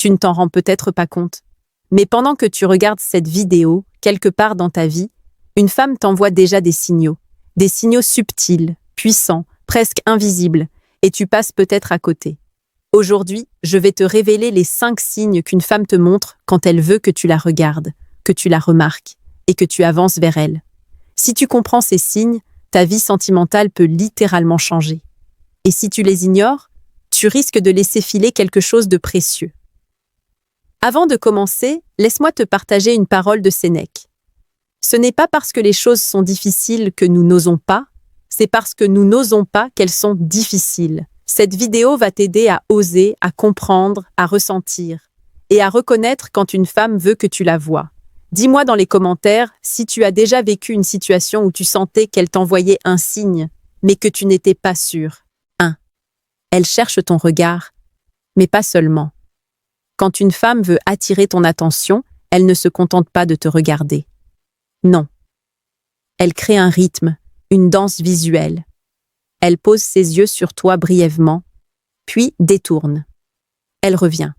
Tu ne t'en rends peut-être pas compte. Mais pendant que tu regardes cette vidéo, quelque part dans ta vie, une femme t'envoie déjà des signaux subtils, puissants, presque invisibles, et tu passes peut-être à côté. Aujourd'hui, je vais te révéler les 5 signes qu'une femme te montre quand elle veut que tu la regardes, que tu la remarques, et que tu avances vers elle. Si tu comprends ces signes, ta vie sentimentale peut littéralement changer. Et si tu les ignores, tu risques de laisser filer quelque chose de précieux. Avant de commencer, laisse-moi te partager une parole de Sénèque. Ce n'est pas parce que les choses sont difficiles que nous n'osons pas, c'est parce que nous n'osons pas qu'elles sont difficiles. Cette vidéo va t'aider à oser, à comprendre, à ressentir et à reconnaître quand une femme veut que tu la vois. Dis-moi dans les commentaires si tu as déjà vécu une situation où tu sentais qu'elle t'envoyait un signe, mais que tu n'étais pas sûr. 1. Elle cherche ton regard, mais pas seulement. Quand une femme veut attirer ton attention, elle ne se contente pas de te regarder. Non. Elle crée un rythme, une danse visuelle. Elle pose ses yeux sur toi brièvement, puis détourne. Elle revient.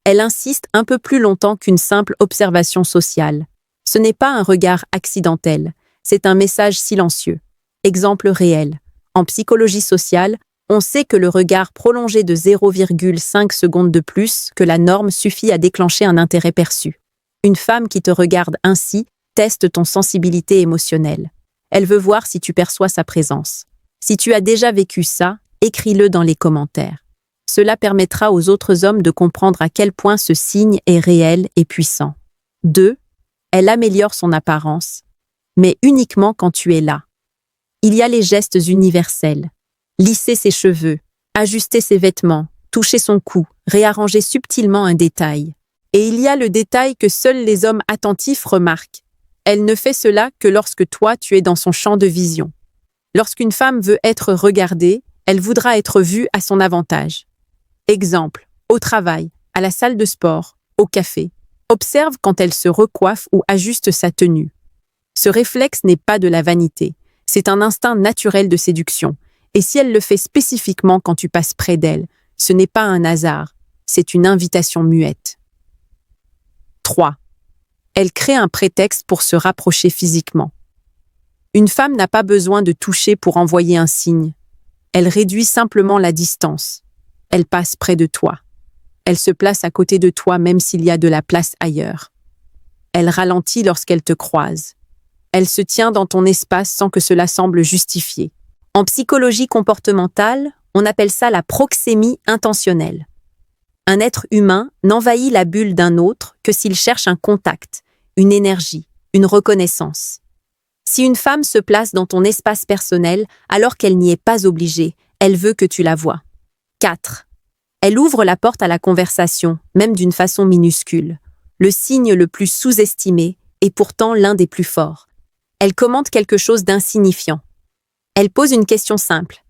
Elle insiste un peu plus longtemps qu'une simple observation sociale. Ce n'est pas un regard accidentel, c'est un message silencieux. Exemple réel. En psychologie sociale, on sait que le regard prolongé de 0,5 secondes de plus que la norme suffit à déclencher un intérêt perçu. Une femme qui te regarde ainsi teste ton sensibilité émotionnelle. Elle veut voir si tu perçois sa présence. Si tu as déjà vécu ça, écris-le dans les commentaires. Cela permettra aux autres hommes de comprendre à quel point ce signe est réel et puissant. 2. Elle améliore son apparence, mais uniquement quand tu es là. Il y a les gestes universels. Lisser ses cheveux, ajuster ses vêtements, toucher son cou, réarranger subtilement un détail. Et il y a le détail que seuls les hommes attentifs remarquent. Elle ne fait cela que lorsque toi tu es dans son champ de vision. Lorsqu'une femme veut être regardée, elle voudra être vue à son avantage. Exemple, au travail, à la salle de sport, au café. Observe quand elle se recoiffe ou ajuste sa tenue. Ce réflexe n'est pas de la vanité, c'est un instinct naturel de séduction. Et si elle le fait spécifiquement quand tu passes près d'elle, ce n'est pas un hasard, c'est une invitation muette. 3. Elle crée un prétexte pour se rapprocher physiquement. Une femme n'a pas besoin de toucher pour envoyer un signe. Elle réduit simplement la distance. Elle passe près de toi. Elle se place à côté de toi même s'il y a de la place ailleurs. Elle ralentit lorsqu'elle te croise. Elle se tient dans ton espace sans que cela semble justifié. En psychologie comportementale, on appelle ça la proxémie intentionnelle. Un être humain n'envahit la bulle d'un autre que s'il cherche un contact, une énergie, une reconnaissance. Si une femme se place dans ton espace personnel alors qu'elle n'y est pas obligée, elle veut que tu la vois. 4. Elle ouvre la porte à la conversation, même d'une façon minuscule. Le signe le plus sous-estimé et pourtant l'un des plus forts. Elle commente quelque chose d'insignifiant. Elle pose une question simple.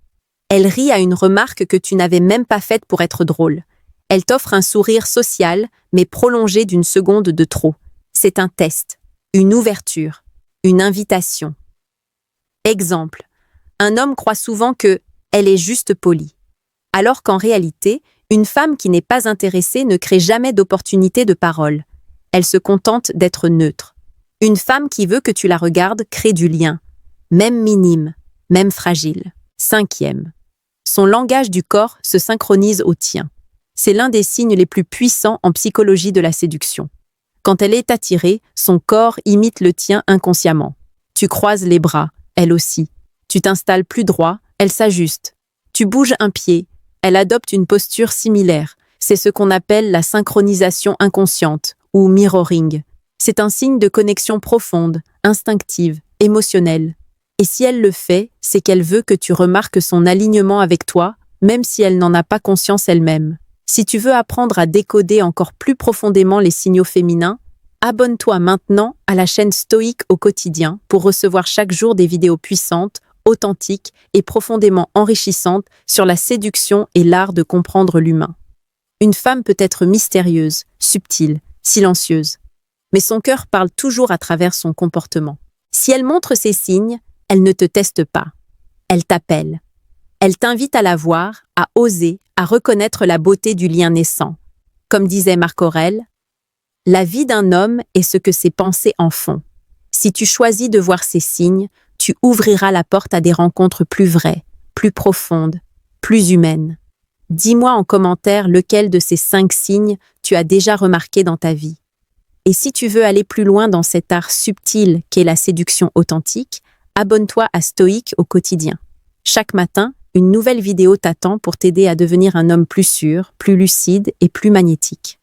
Elle rit à une remarque que tu n'avais même pas faite pour être drôle. Elle t'offre un sourire social, mais prolongé d'une seconde de trop. C'est un test, une ouverture, une invitation. Exemple. Un homme croit souvent que « elle est juste polie », alors qu'en réalité, une femme qui n'est pas intéressée ne crée jamais d'opportunité de parole. Elle se contente d'être neutre. Une femme qui veut que tu la regardes crée du lien, même minime, même fragile. 5e. Son langage du corps se synchronise au tien. C'est l'un des signes les plus puissants en psychologie de la séduction. Quand elle est attirée, son corps imite le tien inconsciemment. Tu croises les bras, elle aussi. Tu t'installes plus droit, elle s'ajuste. Tu bouges un pied, elle adopte une posture similaire. C'est ce qu'on appelle la synchronisation inconsciente ou mirroring. C'est un signe de connexion profonde, instinctive, émotionnelle. Et si elle le fait, c'est qu'elle veut que tu remarques son alignement avec toi, même si elle n'en a pas conscience elle-même. Si tu veux apprendre à décoder encore plus profondément les signaux féminins, abonne-toi maintenant à la chaîne Stoïque au quotidien pour recevoir chaque jour des vidéos puissantes, authentiques et profondément enrichissantes sur la séduction et l'art de comprendre l'humain. Une femme peut être mystérieuse, subtile, silencieuse, mais son cœur parle toujours à travers son comportement. Si elle montre ces signes, elle ne te teste pas. Elle t'appelle. Elle t'invite à la voir, à oser, à reconnaître la beauté du lien naissant. Comme disait Marc Aurèle, la vie d'un homme est ce que ses pensées en font. Si tu choisis de voir ces signes, tu ouvriras la porte à des rencontres plus vraies, plus profondes, plus humaines. Dis-moi en commentaire lequel de ces 5 signes tu as déjà remarqué dans ta vie. Et si tu veux aller plus loin dans cet art subtil qu'est la séduction authentique, abonne-toi à Stoïque au quotidien. Chaque matin, une nouvelle vidéo t'attend pour t'aider à devenir un homme plus sûr, plus lucide et plus magnétique.